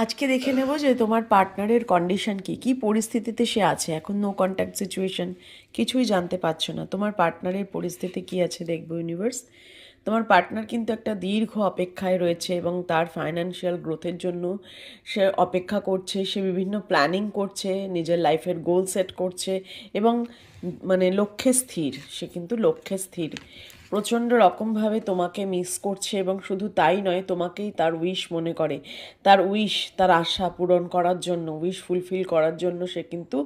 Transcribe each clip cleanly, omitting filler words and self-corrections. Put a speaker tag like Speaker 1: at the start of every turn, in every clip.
Speaker 1: আজকে দেখে নেব যে তোমার পার্টনারের কন্ডিশন কি কী পরিস্থিতিতে সে আছে। এখন নো কন্ট্যাক্ট সিচুয়েশন, কিছুই জানতে পারছো না তোমার পার্টনারের পরিস্থিতি কি আছে। দেখবো ইউনিভার্স, তোমার পার্টনার কিন্তু একটা দীর্ঘ অপেক্ষায় রয়েছে এবং তার ফাইন্যান্সিয়াল গ্রোথের জন্য সে অপেক্ষা করছে। সে বিভিন্ন প্ল্যানিং করছে, নিজের লাইফের গোল সেট করছে এবং মানে লক্ষ্যে স্থির। সে কিন্তু লক্ষ্যে স্থির, প্রচণ্ড রকমভাবে তোমাকে মিস করছে এবং শুধু তাই নয়, তোমাকেই তার উইশ মনে করে। তার উইশ, তার আশা পূরণ করার জন্য, উইশ ফুলফিল করার জন্য সে কিন্তু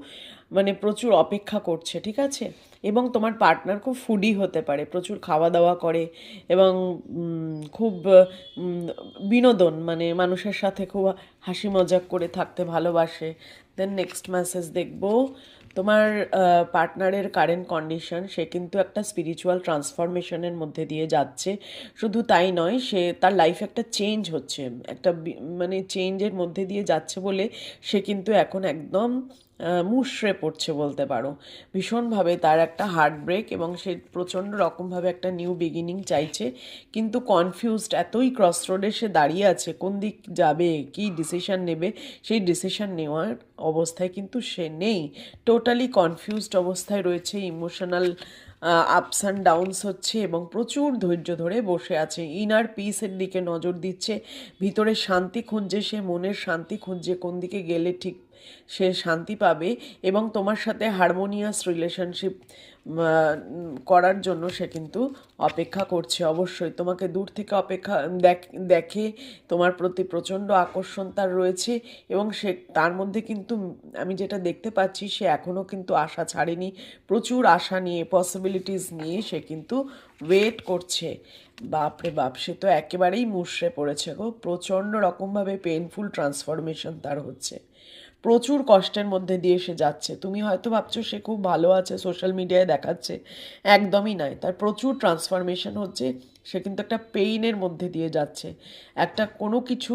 Speaker 1: মানে প্রচুর অপেক্ষা করছে, ঠিক আছে। এবং তোমার পার্টনার খুব ফুডি হতে পারে, প্রচুর খাওয়া দাওয়া করে এবং খুব বিনোদন, মানে মানুষের সাথে খুব হাসি মজাক করে থাকতে ভালোবাসে। দেন নেক্সট মেসেজ দেখবো, তোমার পার্টনারের কারেন্ট কন্ডিশন, সে কিন্তু একটা স্পিরিচুয়াল ট্রান্সফরমেশনের মধ্যে দিয়ে যাচ্ছে। শুধু তাই নয়, সে তার লাইফে একটা চেঞ্জ হচ্ছে, একটা মানে চেঞ্জের মধ্যে দিয়ে যাচ্ছে বলে সে কিন্তু এখন একদম মুষড়ে পড়ছে বলতে পারো। ভীষণভাবে তার একটা হার্ট ব্রেক এবং সে প্রচণ্ড রকমভাবে একটা নিউ বিগিনিং চাইছে, কিন্তু কনফিউজড, এতই ক্রস রোডে সে দাঁড়িয়ে আছে, কোন দিক যাবে, কী ডিসিশন নেবে, সেই ডিসিশন নেওয়ার অবস্থায় কিন্তু সে নেই। টোটালি কনফিউজড অবস্থায় রয়েছে, ইমোশনাল আপস অ্যান্ড ডাউনস হচ্ছে এবং প্রচুর ধৈর্য ধরে বসে আছে। ইনার পিসের দিকে নজর দিচ্ছে, ভিতরে শান্তি খুঁজছে, সে মনের শান্তি খুঁজছে, কোন দিকে গেলে ঠিক সে শান্তি পাবে এবং তোমার সাথে হারমোনিয়াস রিলেশনশিপ করার জন্য সে কিন্তু অপেক্ষা করছে। অবশ্যই তোমাকে দূর থেকে অপেক্ষা দেখে, তোমার প্রতি প্রচণ্ড আকর্ষণ তার রয়েছে এবং সে তার মধ্যে কিন্তু আমি যেটা দেখতে পাচ্ছি, সে এখনও কিন্তু আশা ছাড়েনি। প্রচুর আশা নিয়ে, পসিবিলিটিস নিয়ে সে কিন্তু ওয়েট করছে। বাপরে বাপ, সে তো একেবারেই মুষড়ে পড়েছে গো, প্রচণ্ড রকমভাবে পেইনফুল ট্রান্সফরমেশন তার হচ্ছে, প্রচুর কষ্টের মধ্যে দিয়ে সে যাচ্ছে। তুমি হয়তো ভাবছো সে খুব ভালো আছে, সোশ্যাল মিডিয়ায় দেখাচ্ছে, একদমই নয়, তার প্রচুর ট্রান্সফরমেশন হচ্ছে। সে কিন্তু একটা পেইনের মধ্যে দিয়ে যাচ্ছে, একটা কোনো কিছু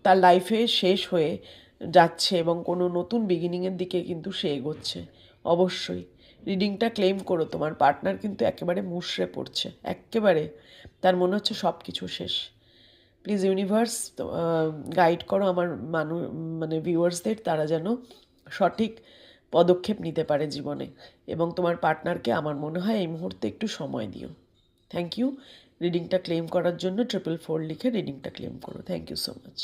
Speaker 1: তার লাইফে শেষ হয়ে যাচ্ছে এবং কোনো নতুন বিগিনিংয়ের দিকে কিন্তু সে এগোচ্ছে। অবশ্যই রিডিংটা ক্লেম করো, তোমার পার্টনার কিন্তু একেবারে মুষড়ে পড়ছে, একেবারে তার মনে হচ্ছে সব কিছু শেষ। প্লিজ ইউনিভার্স গাইড করো আমার মানে ভিউয়ার্সদের, তারা যেন সঠিক পদক্ষেপ নিতে পারে জীবনে। এবং তোমার পার্টনারকে আমার মনে হয় এই মুহূর্তে একটু সময় দিও। Thank you. রিডিংটা ক্লেম করার জন্য 444 লিখে রিডিংটা ক্লেম করো। Thank you so much.